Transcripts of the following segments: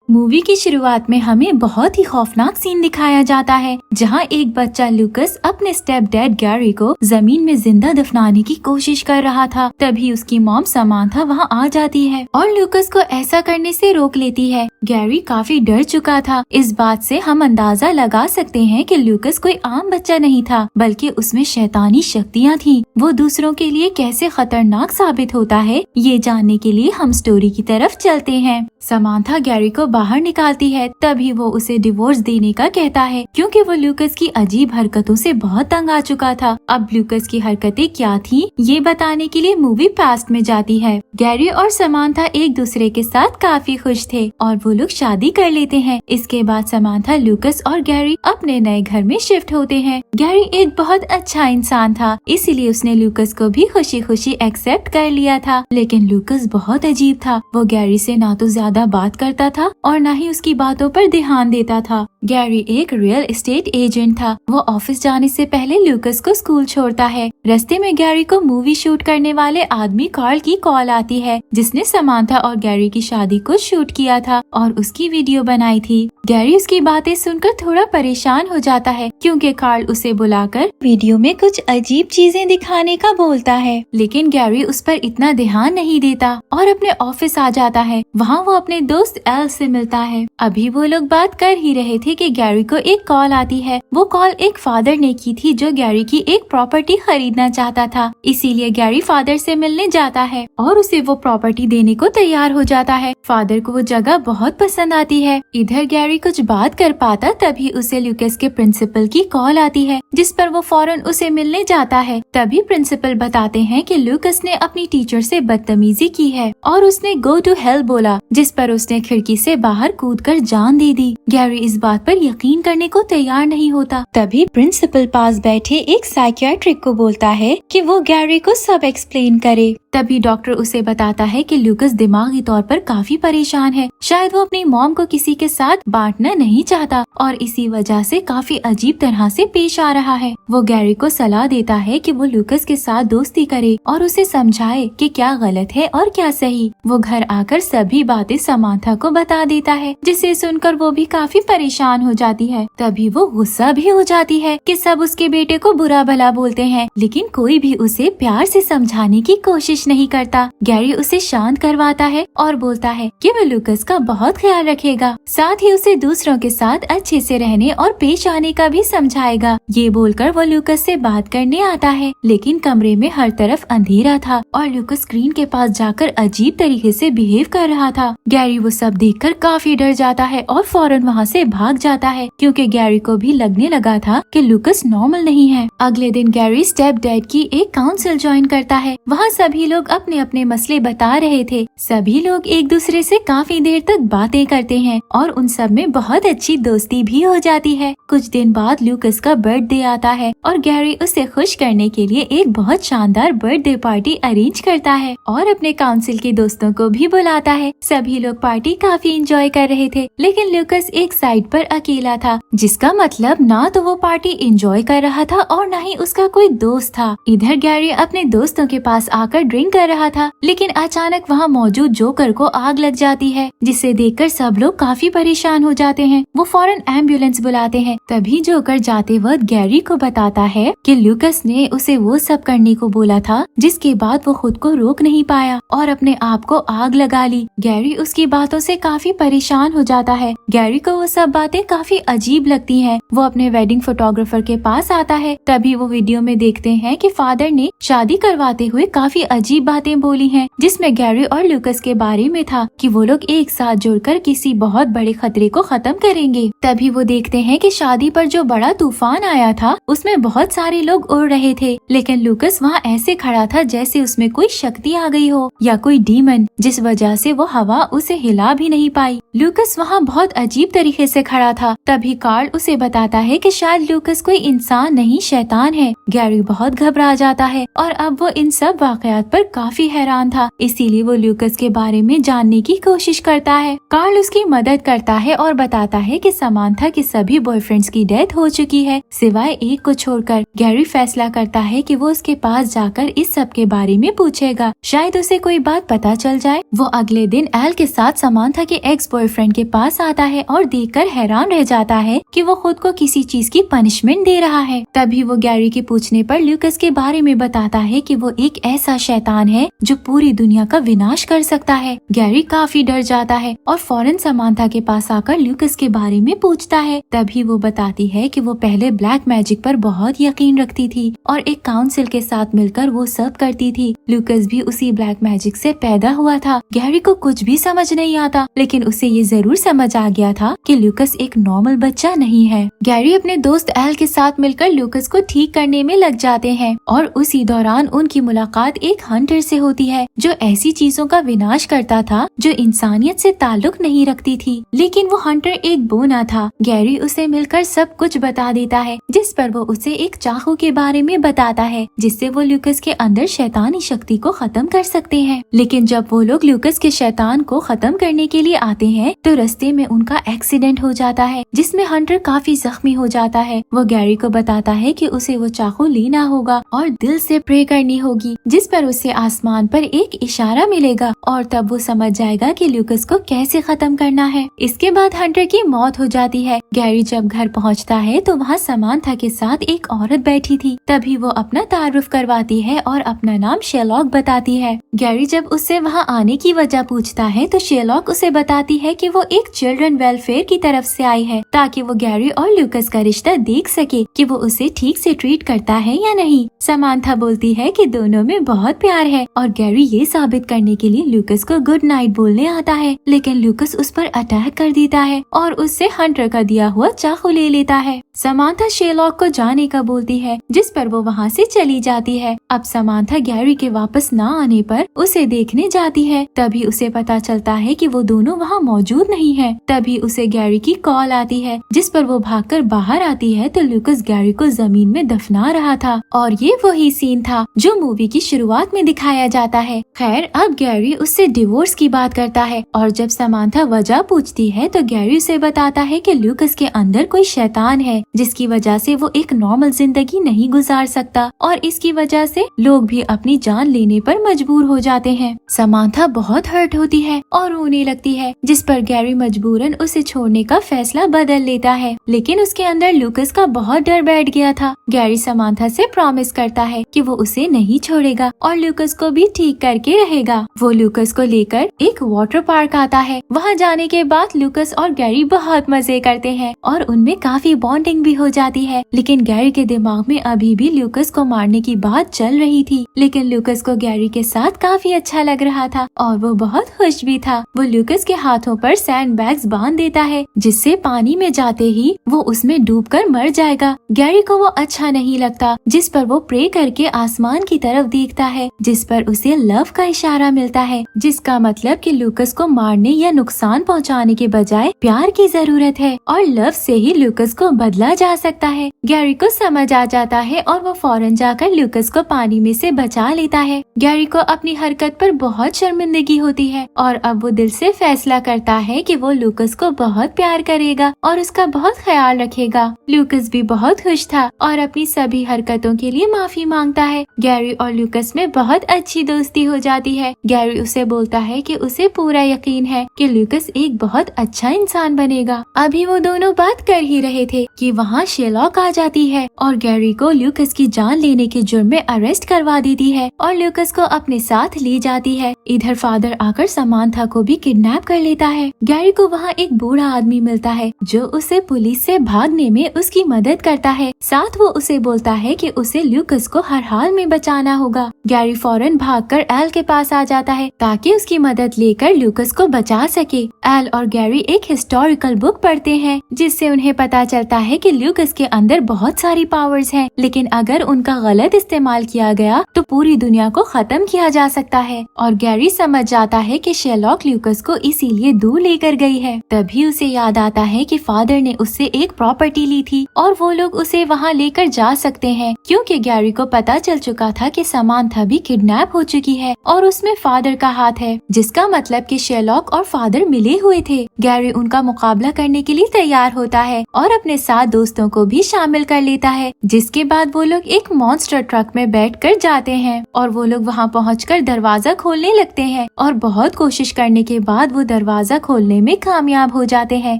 Movie की शुरुआत में हमें बहुत ही खौफनाक सीन दिखाया जाता है, जहां एक बच्चा लूकस अपने स्टेप डैड गैरी को जमीन में जिंदा दफनाने की कोशिश कर रहा था। तभी उसकी मॉम समांथा वहां आ जाती है और लूकस को ऐसा करने से रोक लेती है। गैरी काफी डर चुका था। इस बात से हम अंदाजा लगा सकते हैं कि लूकस कोई आम बच्चा नहीं था, बल्कि उसमें शैतानी शक्तियाँ थीं। वो दूसरों के लिए कैसे खतरनाक साबित होता है, ये जानने के लिए हम स्टोरी की तरफ चलते हैं। समांथा गैरी को बाहर निकालती है। तभी वो उसे डिवोर्स देने का कहता है, क्योंकि वो लूकस की अजीब हरकतों से बहुत तंग आ चुका था। अब लूकस की हरकतें क्या थीं, ये बताने के लिए मूवी पास्ट में जाती है। गैरी और समांथा एक दूसरे के साथ काफी खुश थे और वो लोग शादी कर लेते हैं। इसके बाद समांथा, लूकस और गैरी अपने नए घर में शिफ्ट होते हैं। गैरी एक बहुत अच्छा इंसान था, इसीलिए उसने लूकस को भी खुशी खुशी एक्सेप्ट कर लिया था। लेकिन लूकस बहुत अजीब था। वो गैरी से ना तो ज्यादा बात करता था और न ही उसकी बातों पर ध्यान देता था। गैरी एक रियल एस्टेट एजेंट था। वो ऑफिस जाने से पहले लूकस को स्कूल छोड़ता है। रास्ते में गैरी को मूवी शूट करने वाले आदमी कार्ल की कॉल आती है, जिसने समांथा और गैरी की शादी को शूट किया था और उसकी वीडियो बनाई थी। गैरी उसकी बातें सुनकर थोड़ा परेशान हो जाता है, क्योंकि कार्ल उसे बुलाकर वीडियो में कुछ अजीब चीजें दिखाने का बोलता है। लेकिन गैरी उस पर इतना ध्यान नहीं देता और अपने ऑफिस आ जाता है। वहाँ वो अपने दोस्त एल से मिलता है। अभी वो लोग बात कर ही रहे थे कि गैरी को एक कॉल आती है। वो कॉल एक फादर ने की थी, जो गैरी की एक प्रॉपर्टी खरीदना चाहता था। इसीलिए गैरी फादर से मिलने जाता है और उसे वो प्रॉपर्टी देने को तैयार हो जाता है। फादर को वो जगह बहुत पसंद आती है। इधर गैरी कुछ बात कर पाता, तभी उसे लूकस के प्रिंसिपल की कॉल आती है, जिस पर वो फौरन उसे मिलने जाता है। तभी प्रिंसिपल बताते हैं कि लूकस ने अपनी टीचर से बदतमीजी की है और उसने गो टू हेल बोला, जिस पर उसने खिड़की से बाहर कूदकर जान दे दी। गैरी इस बात पर यकीन करने को तैयार नहीं होता। तभी प्रिंसिपल पास बैठे एक साइकियाट्रिक को बोलता है कि वो गैरी को सब एक्सप्लेन करे। तभी डॉक्टर उसे बताता है कि लूकस दिमागी तौर पर काफी परेशान है। शायद वो अपनी मॉम को किसी के साथ बांटना नहीं चाहता और इसी वजह से काफी अजीब तरह से पेश आ रहा है। वो गैरी को सलाह देता है कि वो लूकस के साथ दोस्ती करे और उसे समझाए कि क्या गलत है और क्या सही। वो घर आकर सभी बातें समांथा को बता देता है, जिसे सुनकर वो भी काफी परेशान हो जाती है। तभी वो गुस्सा भी हो जाती है कि सब उसके बेटे को बुरा भला बोलते हैं, लेकिन कोई भी उसे प्यार से समझाने की कोशिश नहीं करता। गैरी उसे शांत करवाता है और बोलता है कि वो लूकस का बहुत ख्याल रखेगा, साथ ही उसे दूसरों के साथ अच्छे से रहने और पेश आने का भी समझाएगा। ये बोलकर वो लूकस से बात करने आता है, लेकिन कमरे में हर तरफ अंधेरा था और लूकस स्क्रीन के पास जाकर अजीब तरीके से बिहेव कर रहा था। गैरी वो सब देखकर काफी डर जाता है और फौरन वहाँ से भाग जाता है, क्योंकि गैरी को भी लगने लगा था कि लूकस नॉर्मल नहीं है। अगले दिन गैरी स्टेप डैड की एक काउंसिल ज्वाइन करता है। वहाँ सभी लोग अपने अपने मसले बता रहे थे। सभी लोग एक दूसरे से काफी देर तक बातें करते हैं और उन सब में बहुत अच्छी दोस्ती भी हो जाती है। कुछ दिन बाद लूकस का बर्थडे आता है और गैरी उसे खुश करने के लिए एक बहुत शानदार बर्थडे पार्टी अरेंज करता है और अपने काउंसिल के दोस्तों को भी बुलाता है। सभी लोग पार्टी काफी एंजॉय कर रहे थे, लेकिन लूकस एक साइड पर अकेला था, जिसका मतलब ना तो वो पार्टी एंजॉय कर रहा था और न ही उसका कोई दोस्त था। इधर गैरी अपने दोस्तों के पास आकर ड्रिंक कर रहा था, लेकिन अचानक वहाँ मौजूद जोकर को आग लग जाती है, जिसे देखकर सब लोग काफी परेशान हो जाते हैं। वो फौरन एम्बुलेंस बुलाते हैं। तभी जोकर जाते वक्त गैरी को बताता है कि लूकस ने उसे वो सब करने को बोला था, जिसके बाद वो खुद को रोक नहीं पाया और अपने आप को आग लगा ली। गैरी उसकी बातों से काफी परेशान हो जाता है। गैरी को वो सब बातें काफी अजीब लगती हैं। वो अपने वेडिंग फोटोग्राफर के पास आता है। तभी वो वीडियो में देखते हैं कि फादर ने शादी करवाते हुए काफी अजीब बातें बोली हैं, जिसमें गैरी और लूकस के बारे में था कि वो लोग एक साथ जुड़कर किसी बहुत बड़े खतरे को खत्म करेंगे। तभी वो देखते हैं कि शादी पर जो बड़ा तूफान आया था, उसमें बहुत सारे लोग उड़ रहे थे, लेकिन लूकस वहाँ ऐसे खड़ा था जैसे उसमें कोई शक्ति आ गई हो या कोई डीमन, जिस वजह से वो हवा उसे हिला भी नहीं पाई। लूकस वहाँ बहुत अजीब तरीके से खड़ा था। तभी कार्ल उसे बताता है कि शायद लूकस कोई इंसान नहीं शैतान है। गैरी बहुत घबरा जाता है और अब वो इन सब वाकयात पर काफी हैरान था, इसीलिए वो लूकस के बारे में जानने की कोशिश करता है। कार्ल उसकी मदद करता है और बताता है कि समांथा के सभी बॉयफ्रेंड्स की डेथ हो चुकी है सिवाय एक को छोड़कर। गैरी फैसला करता है कि वो उसके पास जाकर इस सब के बारे में पूछेगा, शायद उसे कोई बात पता चल जाए। वो अगले दिन एल के साथ समांथा के एक्स बॉयफ्रेंड के पास आता है और देखकर हैरान रह जाता है कि वो खुद को किसी चीज की पनिशमेंट दे रहा है। तभी वो गैरी के पूछने पर लूकस के बारे में बताता है कि वो एक ऐसा शैतान है जो पूरी दुनिया का विनाश कर सकता है। गैरी काफी डर जाता है और फौरन समांथा के पास आकर लूकस के बारे में पूछता है। तभी वो बताती है कि वो पहले ब्लैक मैजिक पर बहुत यकीन रखती थी और एक काउंसिल के साथ मिलकर वो सब करती थी। लूकस भी उसी ब्लैक मैजिक से पैदा हुआ था। गैरी को कुछ भी समझ नहीं आता, लेकिन उसे ये जरूर समझ आ गया था कि लूकस एक नॉर्मल बच्चा नहीं है। गैरी अपने दोस्त एल के साथ मिलकर लूकस को ठीक करने में लग जाते हैं और उसी दौरान उनकी मुलाकात एक हंटर से होती है जो ऐसी चीजों का विनाश करता था जो इंसानियत से ताल्लुक नहीं रखती थी। लेकिन वो हंटर एक बोना था। गैरी उसे मिलकर सब कुछ बता देता है, जिस पर वो उसे एक चाकू के बारे में बताता है जिससे वो लूकस के अंदर शैतानी शक्ति को खत्म कर सकते हैं। लेकिन जब वो लोग लूकस के शैतान को खत्म करने के लिए आते हैं तो रास्ते में उनका एक्सीडेंट हो जाता है जिसमें हंटर काफी जख्मी हो जाता है। वो गैरी को बताता है कि उसे वो चाकू लेना होगा और दिल से प्रे करनी होगी, जिस पर उसे आसमान पर एक इशारा मिलेगा और तब वो समझ जाएगा कि लूकस को कैसे खत्म करना है। इसके बाद हंटर की मौत हो जाती है। गैरी जब घर पहुंचता है तो वहाँ समांथा के साथ एक औरत बैठी थी। तभी वो अपना तारुफ करवाती है और अपना नाम शेरलॉक बताती है। गैरी जब उससे वहाँ आने की वजह पूछता है तो शेरलॉक उसे बताती है कि वो एक चिल्ड्रन वेलफेयर की तरफ से आई है ताकि वो गैरी और लूकस का रिश्ता देख सके कि वो उसे ठीक से ट्रीट करता है या नहीं। समांथा बोलती है कि दोनों में बहुत प्यार है और गैरी ये साबित करने के लिए लूकस को गुड नाइट बोलने आता है, लेकिन लूकस उस पर अटैक कर देता है और उससे हंटर का दिया हुआ चाकू ले लेता है। समांथा शेरलॉक को जाने का बोलती है, जिस पर वो वहाँ से चली जाती है। अब समांथा गैरी के वापस न आने पर उसे देखने जाती है। तभी उसे पता चलता है कि वो दोनों वहाँ मौजूद नहीं है। तभी उसे गैरी की कॉल आती है, जिस पर वो भागकर बाहर आती है तो लूकस गैरी को जमीन में दफना रहा था और ये वही सीन था जो मूवी की शुरुआत में दिखाया जाता है। खैर, अब गैरी उससे डिवोर्स की बात करता है और जब समांथा वजह पूछती है तो गैरी उसे बताता है कि लूकस के अंदर कोई शैतान है जिसकी वजह से वो एक नॉर्मल जिंदगी नहीं गुजार सकता और इसकी वजह से लोग भी अपनी जान लेने पर मजबूर हो जाते हैं। समांथा बहुत हर्ट होती है और रोने लगती है, जिस पर गैरी मजबूरन उसे छोड़ने का फैसला बदल लेता है। लेकिन उसके अंदर लूकस का बहुत डर बैठ गया था। गैरी समांथा से प्रॉमिस करता है कि वो उसे नहीं छोड़ेगा और लूकस को भी ठीक करके रहेगा। वो लूकस को लेकर एक वाटर पार्क आता है। वहाँ जाने के बाद लूकस और गैरी बहुत मजे करते हैं और उनमें काफी बॉन्डिंग भी हो जाती है। लेकिन गैरी के दिमाग में अभी भी लूकस को मारने की बात चल रही थी। लेकिन लूकस को गैरी के साथ काफी अच्छा लग रहा था और वो बहुत खुश भी था। वो लूकस के हाथों पर सैंड बैग्स बांध देता है, जिससे पानी में जाते ही वो उसमें डूबकर मर जाएगा। गैरी को वो अच्छा नहीं लगता, जिस पर वो प्रे करके आसमान की तरफ देखता है, जिस पर उसे लव का इशारा मिलता है, जिसका मतलब कि लूकस को मारने या नुकसान पहुंचाने के बजाय प्यार की जरूरत है और लव से ही लूकस को बदला जा सकता है। गैरी को समझ आ जाता है और वो फौरन जाकर लूकस को पानी में से बचा लेता है। गैरी को अपनी हरकत पर बहुत शर्मिंदगी होती है और अब वो दिल से फैसला करता है कि वो लूकस को बहुत प्यार करेगा और उसका बहुत ख्याल रखेगा। लूकस भी बहुत खुश था और अपनी सभी हरकतों के लिए माफी मांगता है। गैरी और लूकस में बहुत अच्छी दोस्ती हो जाती है। गैरी उसे बोलता है कि उसे पूरा यकीन है कि लूकस एक बहुत अच्छा इंसान बनेगा। अभी वो दोनों बात कर ही रहे थे कि वहाँ शेरलॉक आ जाती है और गैरी को लूकस की जान लेने के जुर्म में अरेस्ट करवा देती है और लूकस को अपने साथ ले जाती है। इधर फादर आकर समांथा को भी किडनैप कर लेता है। गैरी को वहाँ एक बूढ़ा आदमी मिलता है जो उसे पुलिस से भागने में उसकी मदद करता है। साथ वो उसे बोलता है कि उसे लूकस को हर हाल में बचाना होगा। गैरी फौरन भागकर एल के पास आ जाता है ताकि उसकी मदद लेकर लूकस को बचा सके। एल और गैरी एक हिस्टोरिकल बुक पढ़ते हैं, जिससे उन्हें पता चलता है कि ल्यूकस के अंदर बहुत सारी पावर्स हैं, लेकिन अगर उनका गलत इस्तेमाल किया गया तो पूरी दुनिया को खत्म किया जा सकता है। और गैरी समझ जाता है कि शेरलॉक ल्यूकस को इसीलिए दूर लेकर गई है। तभी उसे याद आता है कि फादर ने उससे एक प्रॉपर्टी ली थी और वो लोग उसे वहाँ लेकर जा सकते हैं, क्योंकि गैरी को पता चल चुका था कि समांथा भी किडनैप हो चुकी है और उसमें फादर का हाथ है, जिसका मतलब कि शेरलॉक और फादर मिले हुए थे। गैरी उनका मुकाबला करने के लिए तैयार होता है और अपने साथ दोस्तों को भी शामिल कर लेता है, जिसके बाद वो लोग एक मॉन्स्टर ट्रक में बैठकर जाते हैं और वो लोग वहाँ पहुंचकर दरवाजा खोलने लगते हैं और बहुत कोशिश करने के बाद वो दरवाजा खोलने में कामयाब हो जाते हैं।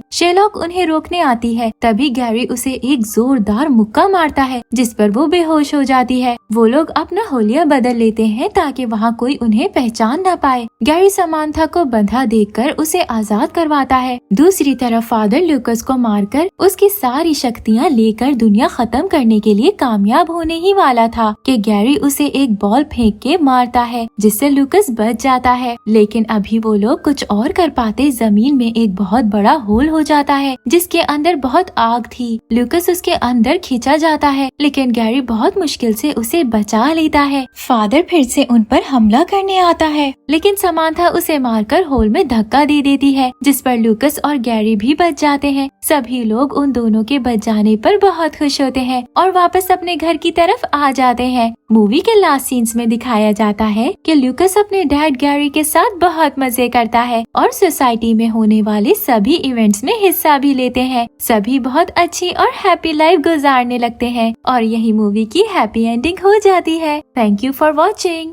शेरलॉक उन्हें रोकने आती है, तभी गैरी उसे एक जोरदार मुक्का मारता है, जिस पर वो बेहोश हो जाती है। वो लोग अपना होलिया बदल लेते हैं ताकि वहाँ कोई उन्हें पहचान न पाए। गैरी समांथा को बंधा देखकर उसे आजाद करवाता है। दूसरी तरफ फादर ल्यूकस को मारकर उसकी सारी शक्तियाँ लेकर दुनिया खत्म करने के लिए कामयाब होने ही वाला था कि गैरी उसे एक बॉल फेंक के मारता है, जिससे ल्यूकस बच जाता है। लेकिन अभी वो लोग कुछ और कर पाते, जमीन में एक बहुत बड़ा होल हो जाता है जिसके अंदर बहुत आग थी। ल्यूकस उसके अंदर खींचा जाता है, लेकिन गैरी बहुत मुश्किल से उसे बचा लेता है। फादर फिर से उन पर हमला करने आता है, लेकिन समांथा उसे मारकर होल में धक्का दे देती है, जिस पर ल्यूकस और गैरी भी बच जाते हैं। सभी लोग उन दोनों के बच जाने पर बहुत खुश होते हैं और वापस अपने घर की तरफ आ जाते हैं। मूवी के लास्ट सीन्स में दिखाया जाता है कि ल्यूकस अपने डैड गैरी के साथ बहुत मजे करता है और सोसाइटी में होने वाले सभी इवेंट्स में हिस्सा भी लेते हैं। सभी बहुत अच्छी और हैप्पी लाइफ गुजारने लगते हैं और यही मूवी की हैप्पी एंडिंग हो जाती है। Thank you for watching.